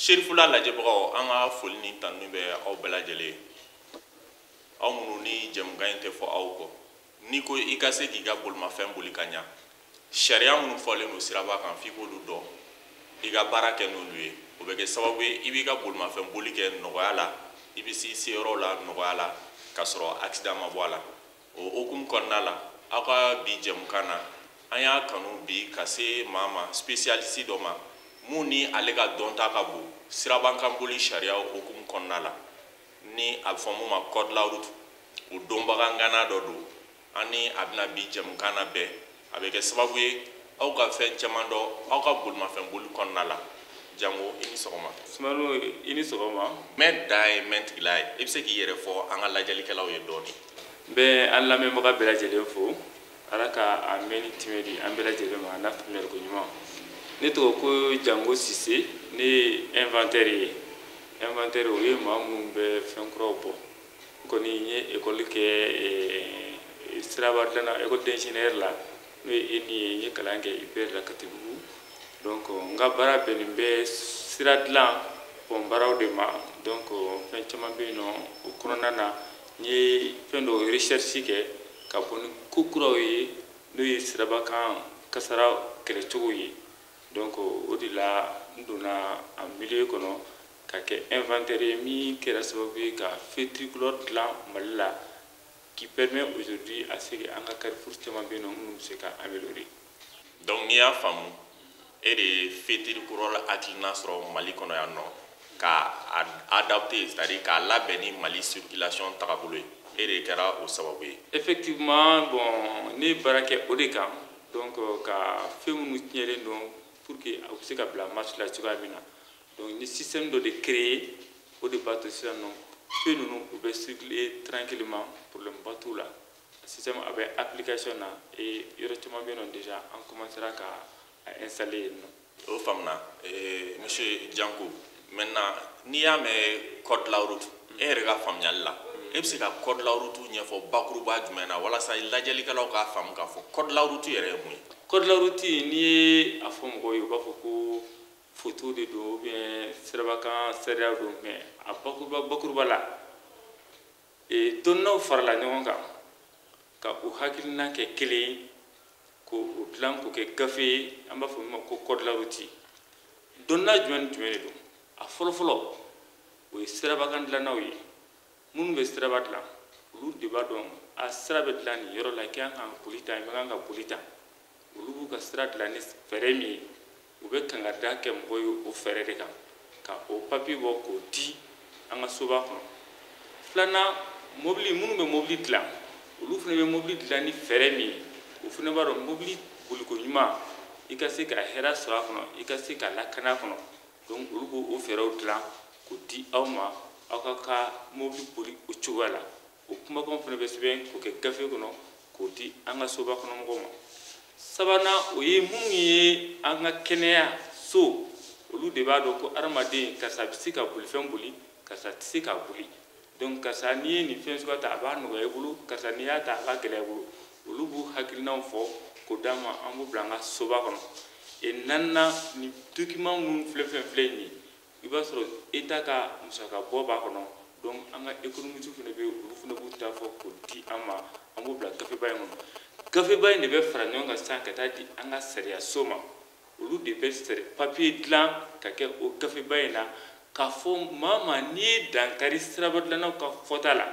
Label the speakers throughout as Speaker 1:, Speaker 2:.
Speaker 1: Sherifula lajɛbagaw an ka foli ni tanu bɛ aw bɛɛ lajɛlen aw minnu ni jɛmukan in tɛ fɔ aw kɔ n'i ko i ka se k'i ka bolimafɛn boli ka ɲa sariya minnu fɔlen don siraba kan f'i k'olu dɔn i ka baara kɛ n'olu ye o bɛ kɛ sababu ye i b'i ka bolimafɛn boli kɛ nɔgɔya la i bɛ s'i seyɔrɔ la nɔgɔya la k'a sɔrɔ accident ma bɔ a la o hukumu kɔnɔna la aw ka bi jɛmukan na an y'a kanu bi ka se maa ma spécialiste dɔ ma mun ni ale ka dɔnta ka bon sirabankanboli sariya hukumu kɔnɔna la ni a bɛ fɔ mun ma code la route o dɔnbaga ŋana dɔ don an ni a bɛna bi jɛmukan na bɛɛ a bɛ kɛ sababu ye aw ka fɛn caman dɔn aw ka bolimafɛn boli kɔnɔna la jango i ni sɔgɔma.
Speaker 2: Sumano i ni sɔgɔma.
Speaker 1: Mɛ da ye mɛ tigila ye i bɛ se k'i yɛrɛ fɔ an ka lajɛlikɛlaw ye dɔɔni.
Speaker 2: N bɛ an lamɛnbaga bɛɛ lajɛlen fo ala ka a mɛn ni tɛmɛ di an bɛɛ lajɛlen ma n'a faamuyali ko ɲuman. Ne tɔgɔ ko Jango Sise ne ye inventaire ye inventaire o ye maa minnu bɛ fɛn kuraw bɔ n kɔni n ye école kɛ siraba dilanna école d'ingénieur la n'o ye ENI ye n ye kalan kɛ IPR la Katibugu donc n ka baara bɛnnen bɛ sira dilan baaraw de ma donc fɛn caman bɛ yen nɔ o kɔnɔna na n ye fɛn dɔ recherche kɛ ka bɔ ni ko kuraw ye n'o ye sirabakan kasara kɛlɛcogo ye donc o de la n donna a milieu kɔnɔ ka kɛ inventaire ye min kɛra sababu ye ka feu tricolore dilan Mali la qui permet aujourd'hui à ce que an ka carrefour caman bɛ yen nɔ minnu bɛ se ka améliorer.
Speaker 1: Donc n'i y'a faamu e de ye feu tricolore hakilina sɔrɔ Mali kɔnɔ yan nɔ ka adapter c'est-à-dire k'a labɛn ni Mali circulation tagabolo ye e de kɛra o sababu ye.
Speaker 2: Effectivement bon ne ye baara kɛ o de kan donc ka fɛn minnu tiɲɛlen don pour que a bɛ se ka bila marche la cogoya min na donc ni système dɔ de créer o de b'a to sisan nɔ feu ninnu u bɛ circuler tranquillement problème ba t'u la système a bɛ application na et yɔrɔ caman bɛ yen nɔ déjà an commencera ka a installer yen nɔ.
Speaker 1: O faamuna monsieur Janko maintenant n'i y'a mɛn code la route e yɛrɛ ka faamuyali la e bɛ se ka code la route ɲɛfɔ bakuruba jumɛn na walasa lajɛlikɛlaw k'a faamu k'a fɔ code la route yɛrɛ ye mun ye.
Speaker 2: Code la route n'i ye a fɔ mɔgɔw ye u b'a fɔ ko photo de don ou bien sirabakan sariya don mais a bakuruba la dɔnnaw farala ɲɔgɔn kan ka u hakilina kɛ kelen ye k'o dilan k'o kɛ gafe ye an b'a fɔ min ma ko code la route dɔnna jumɛn ni jumɛn de don a fɔlɔfɔlɔ o ye sirabakan dilannaw ye minnu bɛ siraba dilan olu de b'a dɔn a sira bɛ dilan nin yɔrɔ la i kan ka boli tan i man kan ka boli tan olu b'u ka sira dilan ni fɛɛrɛ min ye u bɛ kangaridaa kɛ mɔgɔw ye o fɛɛrɛ de kan ka o papier bɔ k'o di an ka soba kɔnɔ filanan mobili minnu bɛ mobili dilan olu fana bɛ mobili dilan ni fɛɛrɛ min ye o fana b'a dɔn mobili boliko ɲuman i ka se ka hɛrɛ sɔrɔ a kɔnɔ i ka se ka lakana a kɔnɔ donc olu b'o fɛɛrɛw dilan k'o di aw ma aw ka ka mobili boli o cogoya la o kumakanw fana bɛ sɛbɛn k'o kɛ gafe kɔnɔ k'o di an ka soba kɔnɔ mɔgɔw ma sabanan o ye minnu ye an ka kɛnɛya so olu de b'a dɔn ko adamaden karisa bɛ se ka bolifɛn boli karisa tɛ se k'a boli donc karisa n'i ye nin fɛn suguya ta a b'a nɔgɔya i bolo karisa n'i y'a ta a b'a gɛlɛya i bolo olu b'u hakilinaw fɔ k'o d'a ma an b'u bila an ka soba kɔnɔ et naaninan ni document minnu filɛ nin ye i b'a sɔrɔ état ka musaka bɔ b'a kɔnɔ donc an ka économiste fana bɛ olu fana b'u ta fɔ k'o di an ma an b'u bila gafeba in kɔnɔ gafeba in de bɛ fara ɲɔgɔn kan sisan ka taa di an ka sariya so ma olu de bɛ papier dilan ka kɛ o gafeba in na k'a fɔ maa ma n'i ye dankari siraba dilannaw ka fɔta la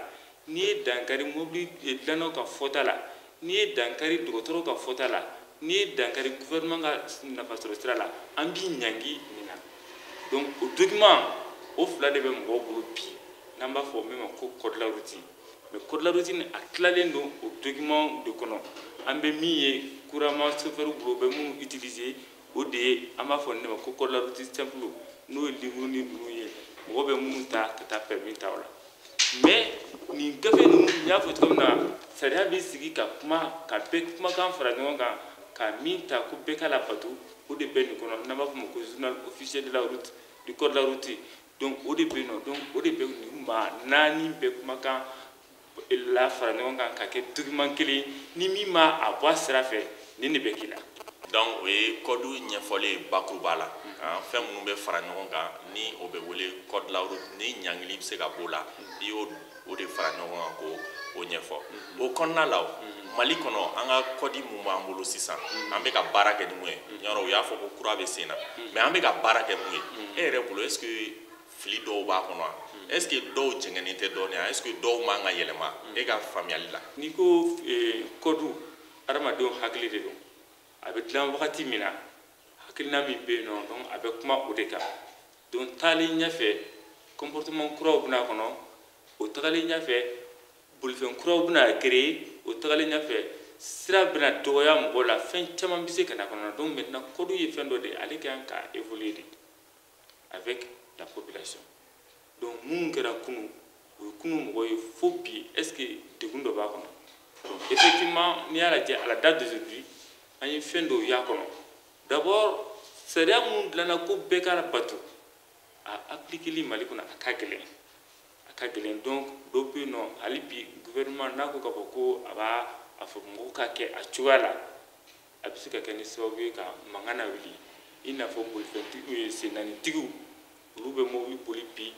Speaker 2: n'i ye dankari mobili dilannaw ka fɔta la n'i ye dankari dɔgɔtɔrɔw ka fɔta la n'i ye dankari gouvernement ka nafasɔrɔ sira la an b'i ɲangi nin na donc o document o fila de bɛ mɔgɔw bolo bi n'an b'a fɔ min ma ko code la route mais code la route a tilalen don o document de kɔnɔ an bɛ min ye couramment chauffeur bolo bɛ minnu utiliser o de ye an b'a fɔ nin de ma ko code la route simple n'o ye livre ni ninnu ye mɔgɔ bɛ minnu ta ka taa permis ta o la mais nin gafe ninnu n y'a fɔ cogo min na sariya bɛ sigi ka kuma ka bɛɛ kumakan fara ɲɔgɔn kan ka min ta ko bɛɛ k'a labato o de bɛ nin kɔnɔ n'an b'a fɔ o ma ko journal officiel de la route du code de la route donc o de bɛ yen nɔ donc o de bɛ nin maa naani bɛɛ kumakan la fara ɲɔgɔn kan ka kɛ document kelen ni min ma a bɔ a sira fɛ nin de bɛ k'i la.
Speaker 1: donc o ye code ɲɛfɔli bakuruba la fɛn minnu bɛ fara ɲɔgɔn kan ni o bɛ wele code la route ni ɲangili bɛ se ka b'o la i y'o o de fara ɲɔgɔn kan ko o ɲɛfɔ o kɔnɔna la Mali kɔnɔ an ka code mun b'an bolo sisan an bɛ ka baara kɛ ni mun ye yɔrɔ u y'a fɔ ko kura bɛ sen na mais an bɛ ka baara kɛ mun ye e yɛrɛ bolo est ce que fili dɔw b'a kɔnɔ est ce que dɔw jɛngɛnnen tɛ dɔɔnin est ce que dɔw man ka yɛlɛma e ka faamuyali la
Speaker 2: n'i ko code adamadenw hakili de don a bɛ dilan wagati min na hakilina min bɛ yen nɔ donc a bɛ kuma o de kan donc taalen ɲɛfɛ comportement kuraw bɛna kɔnɔ o tagalen ɲɛfɛ bolifɛn kuraw bɛna créer o tagalen ɲɛfɛ sira bɛna dɔgɔya mɔgɔw la fɛn caman bɛ se ka na kɔnɔ donc maintenant code ye fɛn dɔ de ye ale kan ka évoluer de avec la population donc mun kɛra kunu o ye kunu mɔgɔ ye fo bi est ce que degun dɔ b'a kɔnɔ donc effectivement n'i y'a lajɛ à la date d'aujourd'hui an ye fɛn dɔw y'a kɔnɔ d'abord sariya mun dilanna ko bɛɛ ka bato a appliquer Mali kɔnɔ a ka gɛlɛn donc dɔw bɛ yen nɔ hali bi gouvernement n'a ko k'a fɔ ko a b'a a fɔ mɔgɔw ka kɛ a cogoya la a bɛ se ka kɛ ni sababu ye ka mankan na wuli i n'a fɔ bolifɛntigiw ye sennanitigiw olu bɛ mobili boli bi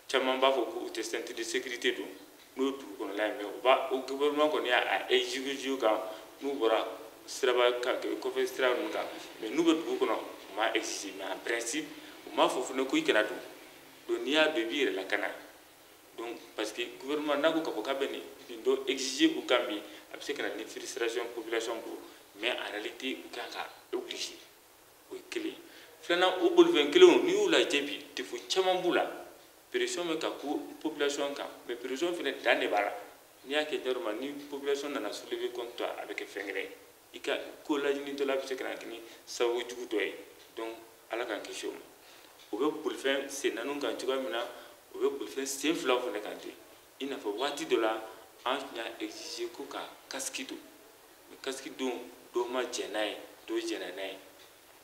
Speaker 2: caman b'a fɔ ko u tɛ ceinture de sécurité don n'o ye dugu kɔnɔla ye mais o gouvernement kɔni y'a exige kan n'u bɔra siraba kɔfɛ sira ninnu kan mais n'u bɛ dugu kɔnɔ u m'a exige mais en principe u m'a fɔ fana ko i kana don donc n'i y'a don i b'i yɛrɛ lakana donc parce que gouvernement n'a ko k'a fɔ k'a bɛ nin dɔ exiger u kan bi a bɛ se ka na ni frustration population bolo mais en réalité u kan ka obligé o ye kelen ye filanan o bolifɛn kelenw n'i y'u lajɛ bi défaut caman b'u la pression bɛ ka ko population kan mais pression fana dan de b'a la n'i y'a kɛ ɲɛrɔ ma ni population nana soulever contre toi a bɛ kɛ fɛn wɛrɛ ye i ka ko laɲinitɔla bɛ se ka na kɛ ni sababu jugu dɔ ye donc ala k'an kisi o ma o bɛ bolifɛn sen naaniw kan cogoya min na o bɛ bolifɛn sen filaw fana kan ten i n'a fɔ waati dɔ la an y'a exige ko ka casque don mais casque don dɔw ma jɛn n'a ye dɔw jɛnna n'a ye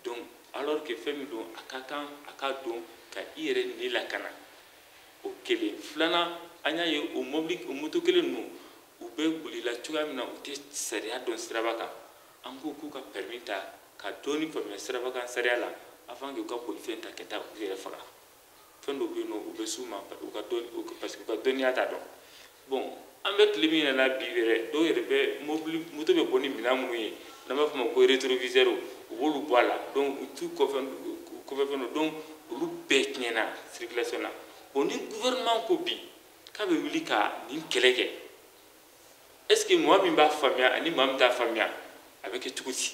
Speaker 2: donc alors que fɛn min don a ka kan a ka don ka i yɛrɛ ni lakana o kelen filanan an y'a ye o mobili o moto kelen ninnu u bɛ bolila cogoya min na u tɛ sariya dɔn siraba kan an ko k'u ka permis ta ka dɔɔni faamuya siraba kan sariya la avant que u ka bolifɛn ta ka taa u yɛrɛ faga fɛn dɔw bɛ yen nɔ u bɛ s'u ma parce que u ka dɔnniya t'a dɔn bon an bɛ tile min na bi yɛrɛ dɔw yɛrɛ bɛ mobili moto bɛ bɔ ni minɛn minnu ye n'an b'a fɔ o ma ko rétroviseur u b'olu bɔ a la donc u t'u kɔfɛ fɛn dɔ donc olu bɛɛ tiɲɛna circulation na bon ni gouvernement ko bi k'a bɛ wuli ka nin kɛlɛ kɛ est ce que mɔgɔ min b'a faamuya ani mɔgɔ min t'a faamuya a bɛ kɛ cogo di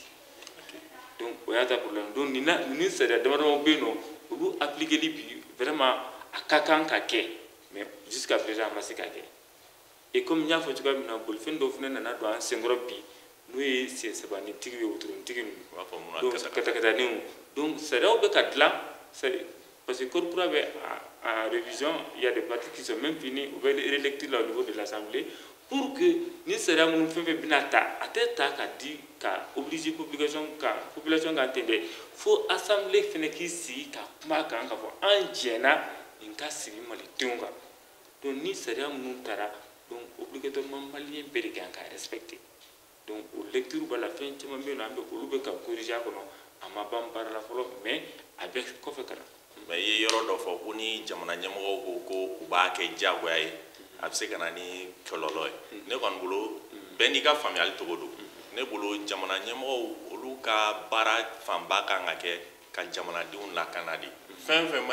Speaker 2: donc o y'a ta problème donc nin sariya damadama bɛ yen nɔ olu appliquer bi vraiment a ka kan ka kɛ mais jusqu'à présent a ma se ka kɛ et comme n y'a fɔ cogoya min na bolifɛn dɔw fana nana don an senkɔrɔ bi n'o ye sen sabanitigi ye wotoronitigi ninnu donc katakataninw donc sariyaw bɛ ka dilan parce que code kura bɛ en révision il y a des parties qui sont même finies u bɛ relecture là au niveau de l'Assemblée pour que ni sariya minnu fɛn fɛn bɛna ta a tɛ ta ka di ka obliger population kan ten dɛ fo assemblée fana k'i sigi ka kuma kan k'a fɔ an jɛnna nin ka sigi malidenw kan donc ni sariya minnu taara donc obligatoirement maliyɛn bɛɛ de kan ka respecter donc o lecture b'a la fɛn caman bɛ yen nɔ an bɛ olu bɛ ka corriger a kɔnɔ a ma ban baara la fɔlɔ mais a bɛ kɔfɛ ka na.
Speaker 1: mais i ye yɔrɔ dɔ fɔ ko ni jamana ɲɛmɔgɔw ko ko u b'a kɛ diyagoya ye a bɛ se ka na ni kɔlɔlɔ ye ne kɔni bolo bɛɛ n'i ka faamuyali cogo don ne bolo jamana ɲɛmɔgɔw olu ka baara fanba kan ka kɛ ka jamanadenw lakana de fɛn fɛn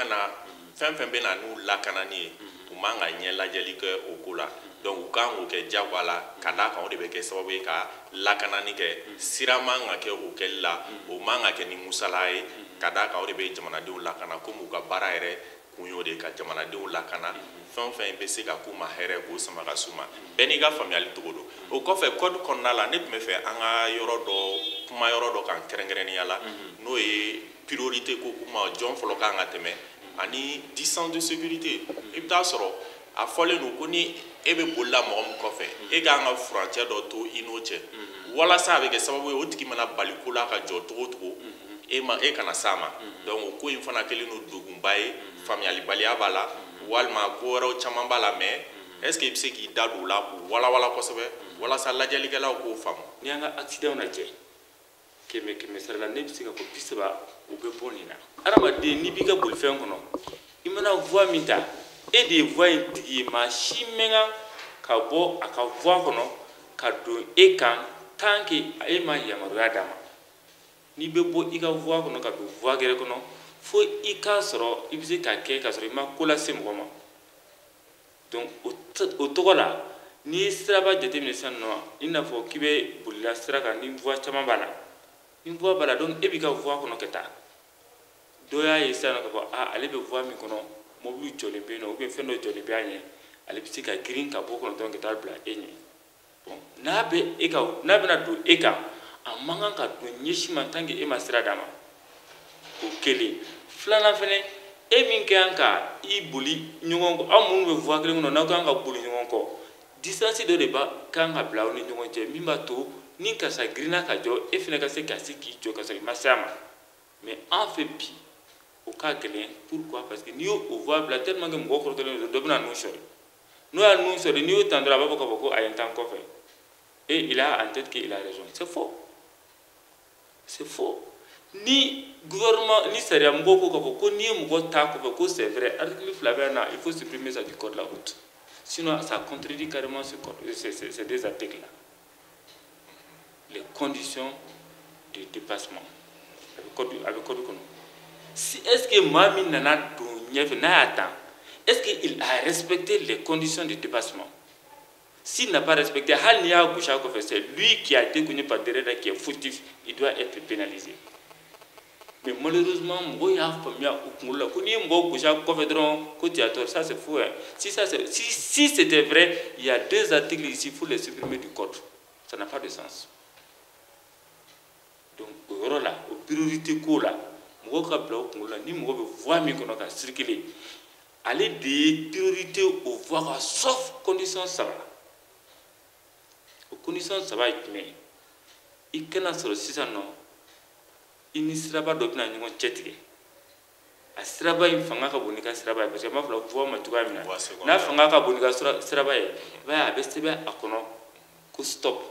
Speaker 1: bɛ na n'u lakanani ye u man ka ɲɛ lajɛli kɛ o ko la donc u kan k'o kɛ diyagoya la ka d'a kan o de bɛ kɛ sababu ye ka lakanani kɛ sira man ka kɛ o kɛli la o man ka kɛ ni musala ye ka d'a kan o de bɛ jamanadenw lakana komi u ka baara yɛrɛ kun y'o de ye ka jamanadenw lakana fɛn fɛn bɛ se ka k'u ma hɛrɛ k'o sama ka s'u ma bɛɛ n'i ka faamuyali cogo don o kɔfɛ code kɔnɔna la ne tun bɛ fɛ an ka kuma yɔrɔ dɔ kan kɛrɛnkɛrɛnnenya la n'o ye priorité ko kuma jɔn fɔlɔ kan ka tɛmɛ ani distance de sécurité i bɛ taa sɔrɔ a fɔlen don ko ni e bɛ bolila mɔgɔ min kɔfɛ e k'an ka furancɛ dɔ to i n'o cɛ walasa a bɛ kɛ sababu ye o tigi mana bali ko la ka jɔ cogo o cogo e kana s'a ma donc o ko in fana kɛlen don degunba ye faamuyalibaliya b'a la walima ko wɛrɛw caman b'a la mais est ce que i bɛ se k'i da don o la k'u walawala kosɛbɛ walasa lajɛlikɛlaw k'o faamu.
Speaker 2: n'i y'an ka accident lajɛ kɛmɛ sara la ne bɛ se ka fɔ 30 u bɛ bɔ nin na adamaden n'i b'i ka bolifɛn kɔnɔ i mana voie min ta e de ye voie in tigi ye maa si mɛn ka bɔ a ka voie kɔnɔ ka don e kan tant que e ma yamaruya d'a ma n'i bɛ bɔ i ka voie kɔnɔ ka don voie gɛrɛ kɔnɔ fo i k'a sɔrɔ i bɛ se ka kɛ ka sɔrɔ i ma ko lase mɔgɔ ma donc o tɔgɔ la n'i ye siraba jateminɛ sisan nɔ i n'a fɔ k'i bɛ bolila sira kan ni voie caman b'a la ni voie b'a la donc e b'i ka voie kɔnɔ ka taa dɔ y'a ye sisan k'a fɔ ale bɛ voie min kɔnɔ mobili jɔlen bɛ yen nɔ ou bien fɛn dɔ jɔlen bɛ a ɲɛ ale bɛ se ka girin ka bɔ kɔnɔ dɔrɔn ka taa bila e ɲɛ bon n'a bɛna don e kan a man kan ka don ɲɛsin ma tant que e ma sira d'a ma o kelen filanan fɛnɛ e min ka kan ka i boli ɲɔgɔn kɔ aw minnu bɛ voie kelen kɔnɔ n'aw ka kan ka boli ɲɔgɔn kɔ distance dɔ de kan ka bila aw ni ɲɔgɔn cɛ min b'a to ni karisa girinna ka jɔ e fɛnɛ ka se ka se k'i jɔ ka sɔrɔ i ma se a ma mais an fɛ bi o ka gɛlɛn pourquoi parce que n'i y'o voie bila tellement que mɔgɔ kɔrɔtɔlen don dɔ bɛna nun sɔrɔ n'o y'a nun sɔrɔ n'i y'o tan dɔrɔn a b'a fɔ k'a fɔ ko a ye n tan kɔfɛ et il a en tête qu'il a raison c'est faux ni gouvernement ni sariya mɔgɔw ko k'a fɔ ko n'i ye mɔgɔ ta kɔfɛ ko c'est vrai article 2 bɛ na il faut supprimer ça du code de la route sinon ça contredit carrément ces deux articles là les conditions de dépassement avec code kɔnɔ si est-ce que maa min nana don ɲɛfɛ n'a y'a ta est-ce qu'il a respecté les conditions de dépassement s'il n'a pas respecté hali n'i y'a gosi a kɔfɛ c'est lui qui a été connu par derrière qui est fautif il doit être pénalisé mais malheureusement mɔgɔw y'a faamuya u kunkolo la ko n'i ye mɔgɔw gosi a kɔfɛ dɔrɔn ko tu as tort ça c'est faux hein si c'était vrai il y a deux articles ici il faut les supprimer du code ça n'a pas de sens donc o yɔrɔ la o priorité ko la mɔgɔw ka bila u kunkolo la ni mɔgɔ bɛ voie min kɔnɔ ka circuler ale de ye priorité o voie kan sauf condition 3 o condition 3 ye jumɛn i kana sɔrɔ sisan nɔ i ni siraba dɔ bɛna ɲɔgɔn cɛtigɛ a siraba in fanga ka bon n'i ka siraba ye parce que n b'a fɔ voie ma cogoya min na n'a fanga ka bon n'i ka siraba ye i b'a ye a bɛ sɛbɛn a kɔnɔ ko stop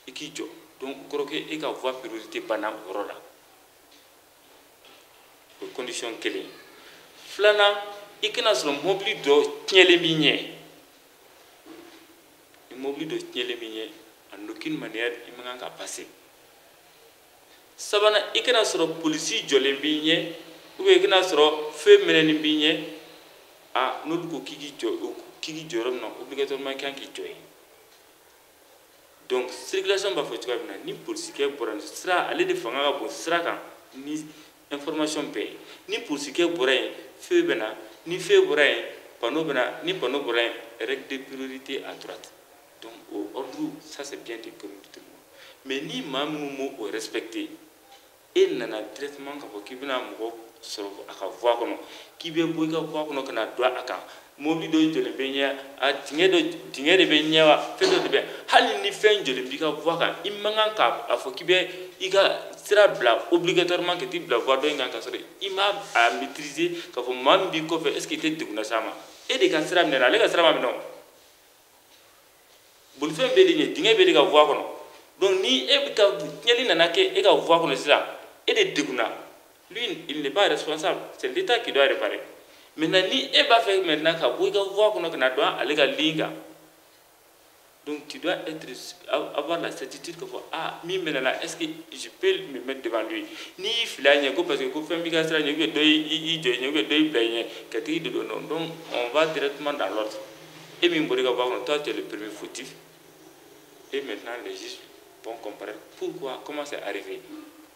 Speaker 2: i k'i jɔ donc o kɔrɔ k'e ka voie priorité banna o yɔrɔ la o ye condition kelen filanan i kana sɔrɔ mobili dɔ tiɲɛlen b'i ɲɛ ni mobili dɔ tiɲɛlen b'i ɲɛ en aucune manière i man kan ka passer sabanan i kana sɔrɔ polisi jɔlen b'i ɲɛ ou bien i kana sɔrɔ fɛn minɛnen b'i ɲɛ n'olu ko k'i k'i jɔ yɔrɔ min na obligatoirement i kan k'i jɔ yen donc circulation b'a fɔ cogoya min na ni polisikɛ bɔra nin sira ale de fanga ka bon sira kan ni information bɛɛ ye ni polisikɛ bɔra yen feu bɛ na ni feu bɔra yen panneau bɛ na ni panneau bɔra yen règle de priorité à droite donc au ordre ça c'est bien de connu tout le monde mais ni maa minnu m'o respecter e nana directement k'a fɔ k'i bɛna mɔgɔ sɔrɔ a ka voie kɔnɔ k'i bɛ bɔ i ka voie kɔnɔ ka na don a kan mobili dɔ jɔlen bɛ ɲɛ dingɛ de bɛ ɲɛ wa fɛn dɔ de bɛ hali ni fɛn jɔlen b'i ka voie kan i man kan k'a fɔ k'i bɛ i ka sira bila obligatoirement que t'i bila voie dɔ in kan ka sɔrɔ i m'a maîtriser k'a fɔ maa min b'i kɔfɛ est-ce que i tɛ degun lase a ma e de ka sira minɛ ale ka sira ma minɛ o bolifɛn bɛ de ɲɛ dingɛ bɛ de ka voie kɔnɔ donc ni e bɛ ka tiɲɛli nana kɛ e ka voie kɔnɔ sisan e de degunna lui il n'est pas responsable c'est l'État qui doit réparer maintenant ni e b'a fɛ maintenant ka bɔ i ka voie kɔnɔ ka na don ale ka ligne kan donc tu dois avoir la certitude que fɔ min mɛnɛ la est-ce que je peux me mettre devant lui n'i y'i fili a ɲɛ ko parce que ko fɛn b'i ka sira ɲɛ ou bien dɔ y'i jɔ i ɲɛ ou bien dɔ y'i bila i ɲɛ ka tigi don donc on va directement dans l'ordre e min bɔra i ka voie kɔnɔ toi tu es le premier fautif et maintenant les juges vont comprendre pourquoi comment c'est arrivé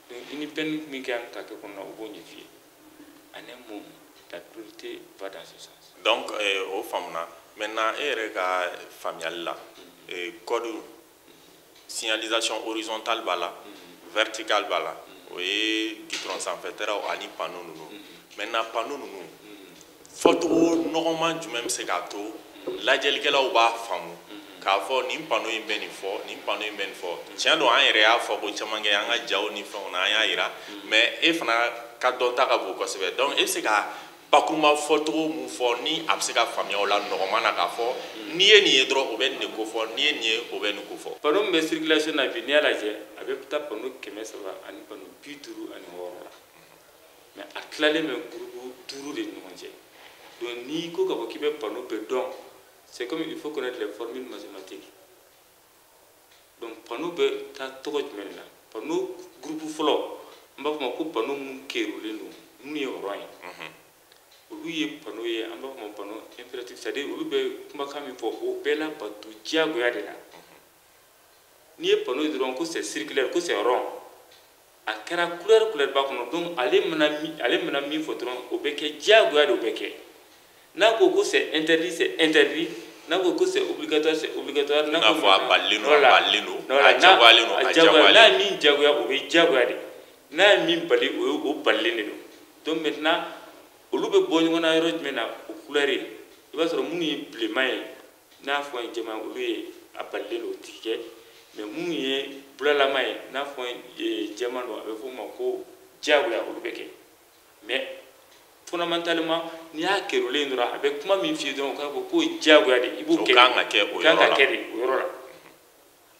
Speaker 2: donc i ni peine min ka kan ka kɛ kɔnɔ o b'o ɲɛf'i ye en un mot la priorité va dans ce sens
Speaker 1: donc o faamuna maintenant e yɛrɛ ka faamuyali la code signalisation horizontale b'a la verticale b'a la o ye gitron sanfɛtɛraw ani panneau ninnu maintenant panneau ninnu fɔcogo nɔgɔman jumɛn bɛ se k'a to lajɛlikɛlaw b'a faamu k'a fɔ nin panneau in bɛ nin fɔ nin panneau in bɛ nin fɔ tiɲɛ don an yɛrɛ y'a fɔ ko caman kɛ an ka jaw ni fɛnw na an y'a yira mais e fana ka dɔnta ka bon kosɛbɛ donc e bɛ se ka bakuruma fɔcogo mun fɔ ni a bɛ se ka faamuya o la nɔgɔman na k'a fɔ n'i ye nin ye dɔrɔn o bɛ nin de ko fɔ n'i ye nin ye o bɛ nin ko fɔ.
Speaker 2: Panneau min bɛ circulation na bi n'i y'a lajɛ a bɛ taa panneau 300 ani panneau 56 la mais a tilalen bɛ groupe 5 de ni ɲɔgɔn cɛ donc n'i ko k'a fɔ k'i bɛ panneau bɛɛ dɔn c'est comme il faut connaître les formules mathématiques donc panneau bɛ taa tɔgɔ jumɛn de la panneau groupe fɔlɔ n b'a fɔ ma ko panneau mun kerulen don mun ye rond ye olu ye panneau ye an b'a fɔ ma panneau impératif c'est à dire olu bɛ kumakan min fɔ o bɛɛ la bato diyagoya de la n'i ye panneau dɔrɔn ko c'est circulaire ko c'est rond a kɛra couleur b'a kɔnɔ donc ale mana min fɔ dɔrɔn o bɛ kɛ diyagoya de o bɛ kɛ n'a ko c'est interdit n'a ko c'est obligatoire n'a
Speaker 1: fɔ a balilen don a jagoyalen don a jagoyalen
Speaker 2: n'a ye min jagoya o bɛ jagoya de n'a ye min bali o balilen de don donc maintenant olu bɛ bɔ ɲɔgɔn na yɔrɔ jumɛn na o couleur ye i b'a sɔrɔ minnu ye bilenman ye n'a fɔ ye jɛman olu ye a balilen don o tɛ kɛ mais minnu ye bulalama ye n'a fɔ ye jɛman don a bɛ fɔ o ma ko jagoya olu bɛ kɛ mais fondamentalement n'i y'a kɛrulen dɔrɔn a bɛ kuma min f'i ye dɔrɔn o k'a fɔ k'o ye jagoya de i b'o kɛ
Speaker 1: o kan ka kɛ o
Speaker 2: yɔrɔ la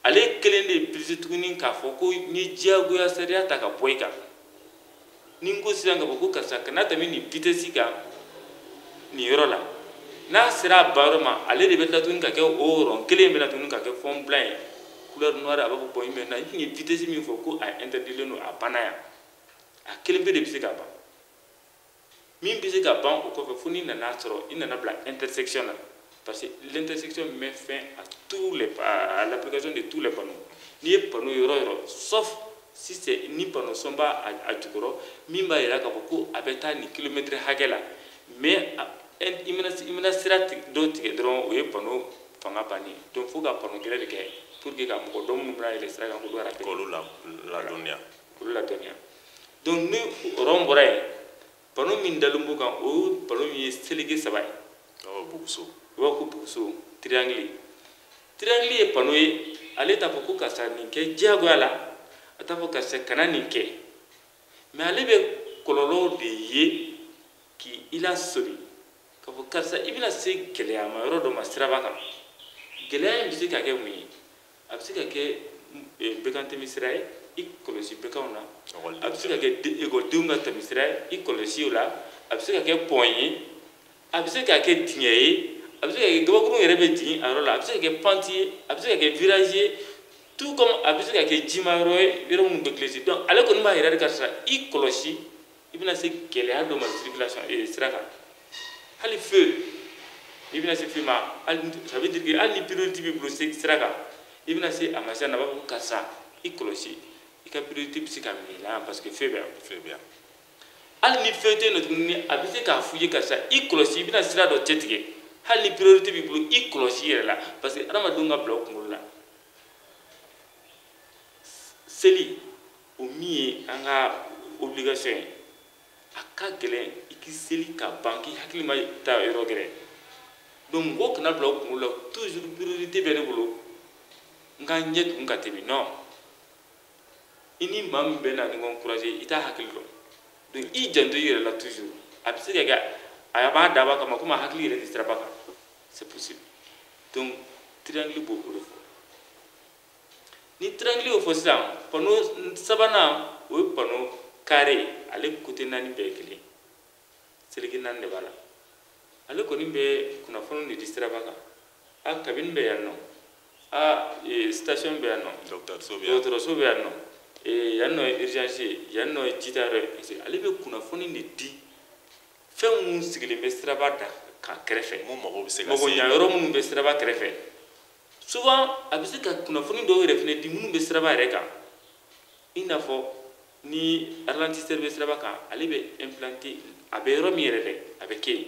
Speaker 2: ale kelen de bilisi tuguni k'a fɔ ko ni jagoya sariya ta ka bɔ i kan ni n ko sisan k'a fɔ ko karisa kana tɛmɛ nin vitesse kan nin yɔrɔ la n'a sera a bayɔrɔ ma ale de bɛ tila tuguni ka kɛ o rond kelen bɛna tuguni ka kɛ fond blanc ye couleur noire a b'a fɔ bon maintenant i tun ye vitesse min fɔ ko a interdilen don a banna yan a kelen pe de bɛ se ka ban min bɛ se ka ban o kɔfɛ fo n'i nana sɔrɔ i nana bila intersection na parce que l'intersection met fin à l'application de tous les panneaux n'i ye panneau yɔrɔ yɔrɔ sauf si c'est ni panneau sɔnba a jukɔrɔ min b'a jira k'a fɔ ko a bɛ taa nin kilomètre hakɛ la mais i mana sira dɔ tigɛ dɔrɔn o ye panneau fanga bannen ye donc fo ka panneau gɛrɛ de kɛ pour que ka mɔgɔ dɔ minnu bɛna yɛlɛ sira kan k'olu rappel k'olu ladɔnniya donc ni rond bɔra yen panneau min dalen b'o kan o ye panneau min ye seleke 3 ye
Speaker 1: buguso
Speaker 2: u b'a ko buguso triangle ye panneau ye ale t'a fɔ ko karisa nin kɛ diyagoya la a t'a fɔ karisa kana nin kɛ mais ale bɛ kɔlɔlɔ de ye k'i lasɔmi k'a fɔ karisa i bɛna se gɛlɛya ma yɔrɔ dɔ ma siraba kan gɛlɛya in bɛ se ka kɛ mun ye a bɛ se ka kɛ bɛkan tɛmɛ sira ye i kɔlɔsi bɛkanw na a bɛ se ka kɛ ekɔlidenw ka tɛmɛ sira ye i kɔlɔsi o la a bɛ se ka kɛ pont ye a bɛ se ka kɛ dingɛ ye a bɛ se ka kɛ gabakurun yɛrɛ bɛ jigin a yɔrɔ la a bɛ se ka kɛ pente ye a bɛ se ka kɛ virage ye tout comme a bɛ se ka kɛ jima yɔrɔ ye yɔrɔ minnu bɛ glissé donc ale kɔni b'a yɛrɛ de ka sira i kɔlɔsi i bɛna se gɛlɛya dɔ ma circulation sira kan hali feu i bɛna se feu ma ça veut dire que hali ni priorité b'i bolo sira kan i bɛna se a ma sisan a b'a fɔ ko karisa i kɔlɔsi i ka priorité bɛ se ka minɛ i la parce que feu bɛ yan hali ni feu tɛ yen nɔ tuguni a bɛ se k'a f'i ye karisa i kɔlɔsi i bɛna sira dɔ cɛ tigɛ hali ni priorité b'i bolo i kɔlɔsi i yɛrɛ la parce que adamadenw ka bila o kunkolo la seli o min ye an ka obligation ye a ka gɛlɛn i k'i seli ka ban k'i hakili ma taa yɔrɔ gɛrɛ donc mɔgɔw kana bila o kunkolo la toujours priorité bɛ ne bolo n ka ɲɛ tugun ka tɛmɛ non i ni maa min bɛ na ɲɔgɔn encourager i t'a hakili dɔn donc i janto i yɛrɛ la toujours a bɛ se ka kɛ a b'a dabɔ a kama komi a hakili yɛrɛ tɛ siraba kan c'est possible donc triangle b'o de fɔ ni triangle y'o fɔ sisan panneau sabanan o ye panneau carré ale côté 4 bɛɛ ye kelen seleke 4 de b'a la ale kɔni bɛ kunnafoni de di siraba kan a kabini bɛ yan nɔ a station bɛ yan nɔ dɔgɔtɔrɔso bɛ yan nɔ yan nɔ ye urgence ye yan nɔ ye jitayɔrɔ ye ale bɛ kunnafoni de di fɛn minnu sigilen bɛ siraba kan kɛrɛfɛ mɔgɔ ɲayɔrɔ minnu bɛ siraba kɛrɛfɛ souvent a bɛ se ka kunnafoni dɔw yɛrɛ fana di minnu bɛ siraba yɛrɛ kan i n'a fɔ ni ralentisseur bɛ siraba kan ale bɛ implanter a bɛ yɔrɔ min yɛrɛ dɛ a bɛ kɛ yen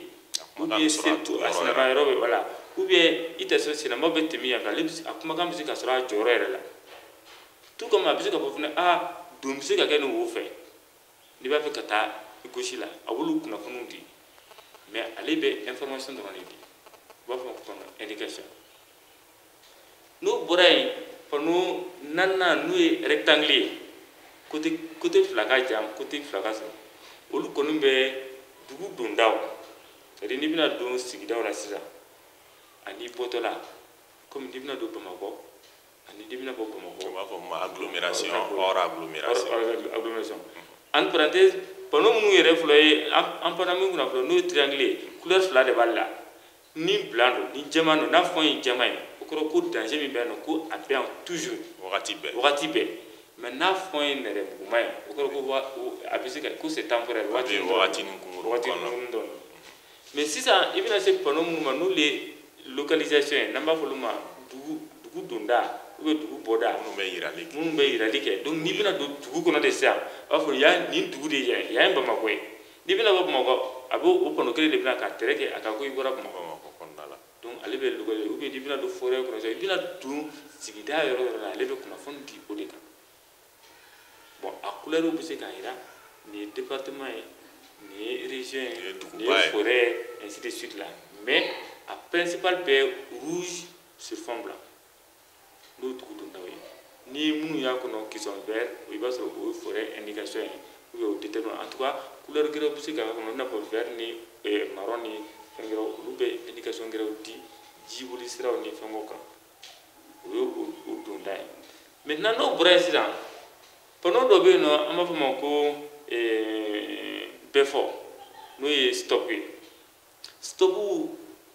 Speaker 2: ou bien surtout a sinaba yɔrɔ bɛ voilà ou bien i tɛ sɔn sinamaw bɛ tɛmɛ yan fɛ ale a kumakan bɛ se ka sɔrɔ a jɔyɔrɔ yɛrɛ la tout comme a bɛ se ka fɔ fana don bɛ se ka kɛ nin wo fɛ n'i b'a fɛ ka taa gauche la a b'olu kunnafoniw di mais ale bɛ information dɔrɔn de di u b'a fɔ ko indication n'o bɔra yen panneau 4nan n'o ye rectangle ye côté fila ka jan côté fila ka sɔrɔ olu kɔni bɛ dugu dondaw c'est-à-dire n'i bɛna don sigidaw la sisan ani bɔtɔ la comme n'i bɛna don Bamakɔ ani n'i bɛna bɔ Bamakɔ
Speaker 1: on va faire agglomération hors agglomération
Speaker 2: en parenthèse panneau minnu yɛrɛ fɔlɔ ye an panna min kunna fɔlɔ n'o ye triangle ye couleur fila de b'ale la ni blanc don ni jɛman don n'a fɔ ye jɛman ye o kɔrɔ ko danger min bɛ yen nɔ ko a bɛ yan toujours wagati bɛɛ mais n'a fɔ ye nɛrɛmuguma ye o kɔrɔ ko a bɛ se ka ko c'est temporaire wagati ni kunkuruni dɔrɔn mais sisan i bɛna se panneau minnu ma n'olu ye localisation ye n'an b'a fɔ olu ma dugu donda ou bien dugu bɔda minnu bɛ yirali kɛ donc n'i bɛna don dugu kɔnɔ de sisan a b'a fɔ yan nin dugu de ye yan ye Bamakɔ ye n'i bɛna bɔ Bamakɔ a b'o panneau kelen de bɛna ka tɛrɛ kɛ a kan ko i bɔra Bamakɔ kɔnɔna la donc ale bɛ localiser ou bien n'i bɛna don forêt kɔnɔ sisan i bɛna don sigida yɔrɔ o yɔrɔ la ale bɛ kunnafoni di o de kan bon a couleur bɛ se k'a jira nin ye département ye nin ye région ye nin ye forêt ye ainsi de suite là mais a principal bɛɛ ye rouge sur fond blanc n'o dugu dondaw ye ni minnu y'a kɔnɔ qui sont verts i b'a sɔrɔ o ye forêt indication ye ou bien o déterminant en tout cas couleur gɛrɛw bɛ se k'a kɔnɔ i n'a fɔ vert ni marron ni fɛn gɛrɛw olu bɛ indication gɛrɛw di jiboli siraw ni fɛngɛw kan o ye o donda ye maintenant n'o bɔra yen sisan panneau dɔ bɛ yen nɔ an b'a fɔ o ma ko bɛfɔ n'o ye stop ye stop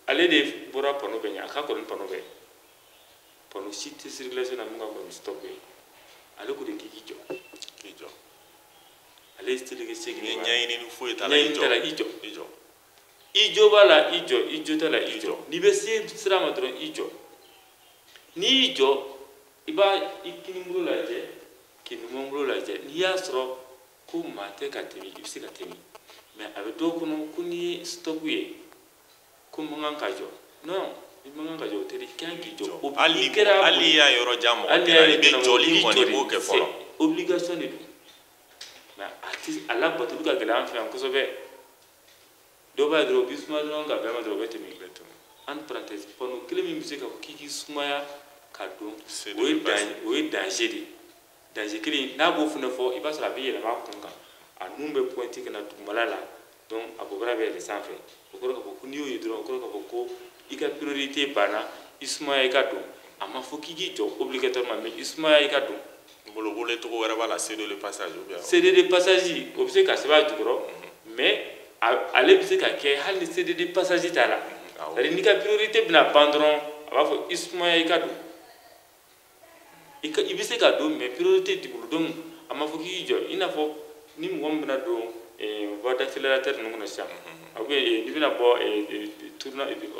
Speaker 2: ale de bɔra panneau bɛɛ ɲɛ a ka kɔrɔ ni panneau bɛɛ panneau si tɛ circulation na min ka kɔrɔ ni stop ye ale ko de k'i jɔ ale ye seleke segin
Speaker 1: ɲɛɲinini foyi t'a la i jɔ
Speaker 2: i jɔ b'a la i jɔ t'a la i jɔ n'i bɛ se sira ma dɔrɔn i jɔ n'i y'i jɔ i b'a i kinibolo lajɛ k'i numanbolo lajɛ n'i y'a sɔrɔ ko maa tɛ ka tɛmɛ i bɛ se ka tɛmɛ mais a bɛ dɔw kɔnɔ ko n'i ye stop ye ko man kan ka jɔ non i man kan ka jɔ o tɛ i kan k'i jɔ
Speaker 1: hali i y'a yɔrɔ jan mɔgɔ tɛ i bɛ jɔli kɔni i b'o kɛ fɔlɔ
Speaker 2: obligation de don mais a labatoli ka gɛlɛn an fɛ yan kosɛbɛ dɔw b'a ye dɔrɔn u b'i sumaya dɔrɔn ka bɛn ma dɔrɔn u bɛ tɛmɛ entre parenthèses panneau kelen min bɛ se ka fɔ k'i k'i sumaya ka don o ye danger de ye danger kelen n'a b'o fana fɔ i b'a sɔrɔ a bɛ yɛlɛma a kun kan a nun bɛ pointer ka na dugumala la donc a bɔbara bɛ yɛlɛn sanfɛ o kɔrɔ k'a fɔ ko n'i y'o ye dɔrɔn o kɔrɔ k'a fɔ ko i ka priorité banna i sumaya i ka don a ma fɔ k'i k'i jɔ obligatoirement mais i sumaya i ka don
Speaker 1: bolokoli cogo wɛrɛ b'a la céder le passage ou bien
Speaker 2: céder de passage o bɛ se ka sɛbɛn a jukɔrɔ mais ale bɛ se ka kɛ hali ni céder de passage t'a la c'est-à-dire n'i ka priorité bɛna ban dɔrɔn a b'a fɔ i sumaya i ka don i bɛ se ka don mais priorité t'i bolo donc a ma fɔ k'i k'i jɔ i n'a fɔ ni mɔgɔ min bɛna don voie d'accélérateur ninnu kɔnɔ sisan ou bien n'i bɛna bɔ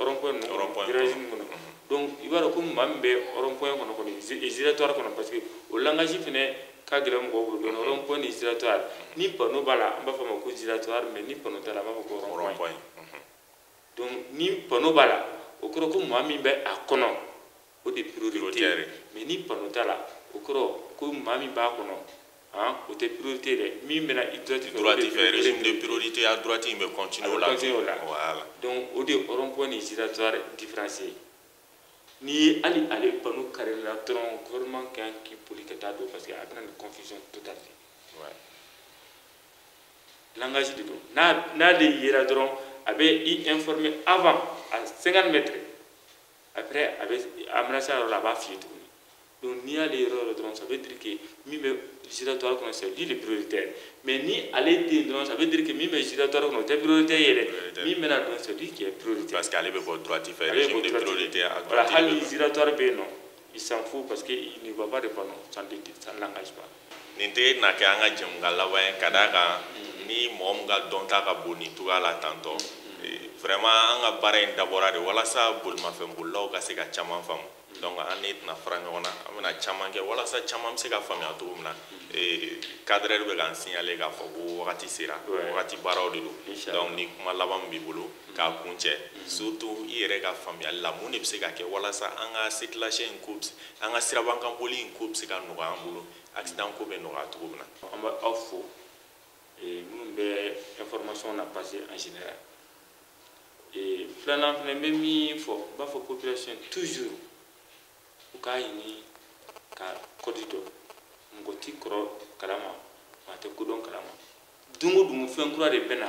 Speaker 2: rond-point ninnu kɔnɔ virage ninnu kɔnɔ donc i b'a dɔn ko maa min bɛ rond-point kɔnɔ kɔni giratoire kɔnɔ parce que o langage fɛnɛ ka gɛlɛn mɔgɔw bolo dɔɔnin rond-point ni giratoire ni panneau b'a la an b'a fɔ a ma ko giratoire mais ni panneau t'a la an b'a fɔ ko rond-point donc ni panneau b'a la o kɔrɔ ko maa min bɛ a kɔnɔ o de priorité mais ni panneau t'a la o kɔrɔ ko maa min b'a kɔnɔ o tɛ priorité dɛ min bɛna i droite
Speaker 1: fɛ régime de priorité à droite in bɛ continuer o la
Speaker 2: voilà donc o de rond-point ni giratoire différencié n'i ye hali ale panneau carré la dɔrɔn gouvernement kan k'i boli ka taa don parce que a bɛna ni confusion totale langage de don n'ale yera dɔrɔn a bɛ i informer avant à 50 mètres après a bɛna se a yɔrɔ la a b'a f'i ye tuguni donc n'i y'ale yɔrɔ yɔrɔ dɔrɔn ça veut dire que min bɛ giratoire kɔnɔ c'est lui le prioritaire mais ni ale tɛ yen dɔrɔn ça veut dire que min bɛ giratoire kɔnɔ o tɛ prioritaire ye dɛ min bɛna dɔn c'est lui qui est prioritaire
Speaker 1: parce que ale bɛ bɔ droite fɛ régime de priorité à droite
Speaker 2: voilà hali giratoire bɛ yen nɔ il s'en fout parce que il ne voit pas de panneau ça ne l'engage pas
Speaker 1: nin tɛ na kɛ an ka jɛmukan laban ye ka d'a kan ni mɔgɔ min ka dɔnta ka bon nin cogoya la tantɔ vraiment an ka baara in dabɔra de walasa bolimafɛnbolilaw ka se ka caman faamu donc an ne tɛna fara ɲɔgɔn na an bɛna caman kɛ walasa caman bɛ se ka faamuya cogo min na cadreur bɛ k'an signaler k'a fɔ ko wagati sera wagati baaraw de don donc ni kuma laban min b'i bolo k'a kun cɛ surtout i yɛrɛ ka faamuyali la mun de bɛ se ka kɛ walasa an ka circulation in ko an ka sirabankanboli in ko bɛ se ka nɔgɔya an bolo accident ko bɛ nɔgɔya cogo min na.
Speaker 2: an bɛ aw fo minnu bɛ information na passer en général filanan fana n bɛ min fɔ n b'a fɔ population toujours u k'a ɲini ka kɔdi dɔn mɔgɔ t'i kɔrɔ kalama maa tɛ kodɔn kalama don o don fɛn kura de bɛ na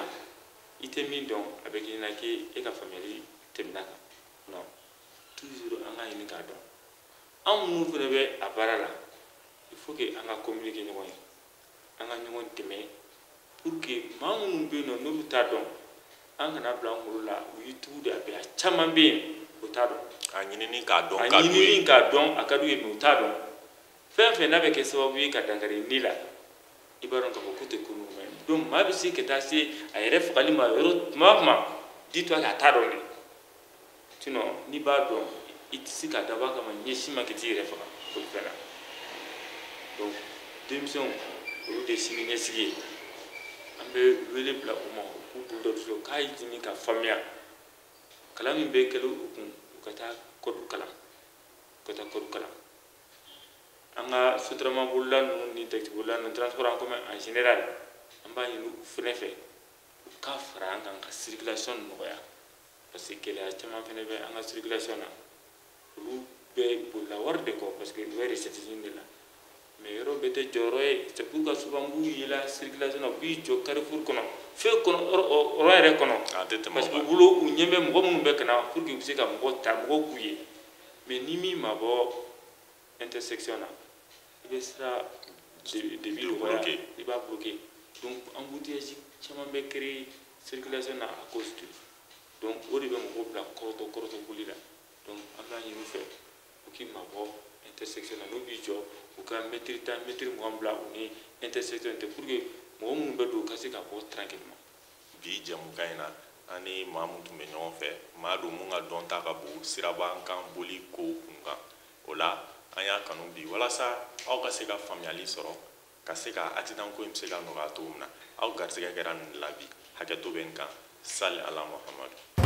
Speaker 2: ite min dɔn a bɛ k'i ɲɛna k'e ka faamuyali tɛmɛna kan non toujours an ka ɲini k'a dɔn an minnu fana bɛ a baara la il faut que an ka communiquer ɲɔgɔn ye an ka ɲɔgɔn dɛmɛ pour que maa minnu bɛ yen nɔ n'olu t'a dɔn an kana bila an kunkolo la u y'i tugu de a bɛ a caman bɛ yen o t'a dɔn
Speaker 1: a ɲinini k'a dɔn
Speaker 2: a
Speaker 1: ka d'u ye
Speaker 2: ɲinini k'a dɔn a ka d'u ye mais u t'a dɔn fɛn fɛn n'a bɛ kɛ sababu ye ka dankari ni la i b'a dɔn k'a fɔ ko tɛ ko ɲuman ye donc maa bɛ se ka taa se a yɛrɛ fagali ma yɔrɔ tuma o tuma dis-toi que a t'a dɔn de sinon n'i b'a dɔn i tɛ se ka dabɔ a kama ɲɛsin ma k'i t'i yɛrɛ faga o fɛn na donc denmisɛnw olu de ye sini ɲɛsigi ye an bɛ wele bila u ma u k'u bolo dɔ k'a ye ɲini ka faamuya kalan min bɛ kɛlɛ u kun u ka taa kɔdu kalan an ka sotarama bolila ninnu ni tagisi bolila ninnu transport en commun en général an b'a ɲini u fana fɛ u ka fara an kan ka circulation nɔgɔya parce que gɛlɛya caman fana bɛ an ka circulation na olu bɛ bolila wari de kɔ parce que u bɛ recette ɲini de la mais yɔrɔ bɛɛ tɛ jɔyɔrɔ ye c'est pour que souvent b'u yela circulation na u b'i jɔ carrefour kɔnɔ fɛn kɔnɔ rond yɛrɛ kɔnɔ parce que u bolo u ɲɛ bɛ mɔgɔ minnu bɛ ka na pour que u bɛ se ka mɔgɔ ta mɔgɔw k'u ye mais ni min ma bɔ intersection na i bɛ sira débit dɔgɔya i b'a bloqué donc embouteillage caman bɛ créer circulation na à cause de donc o de bɛ mɔgɔw bila kɔrɔtɔ boli la donc an b'a ɲini u fɛ u k'i mabɔ intersection na n'u b'i jɔ u ka mètre 10 mètre 20 bila u ni intersection tɛ pour que mɔgɔ minnu bɛ don u ka se ka bɔ tranquillement
Speaker 1: bi jɛmukan in na an ni maa min tun bɛ ɲɔgɔn fɛ maa don mun ka dɔn ta ka bon siraba kan boli ko kun kan o la an y'a kanu bi walasa aw ka se ka faamuyali sɔrɔ ka se ka accident ko in bɛ se ka nɔgɔya cogo min na aw garisɛgɛ kɛra nin de la bi hakɛto bɛ n kan sali ala muhamadu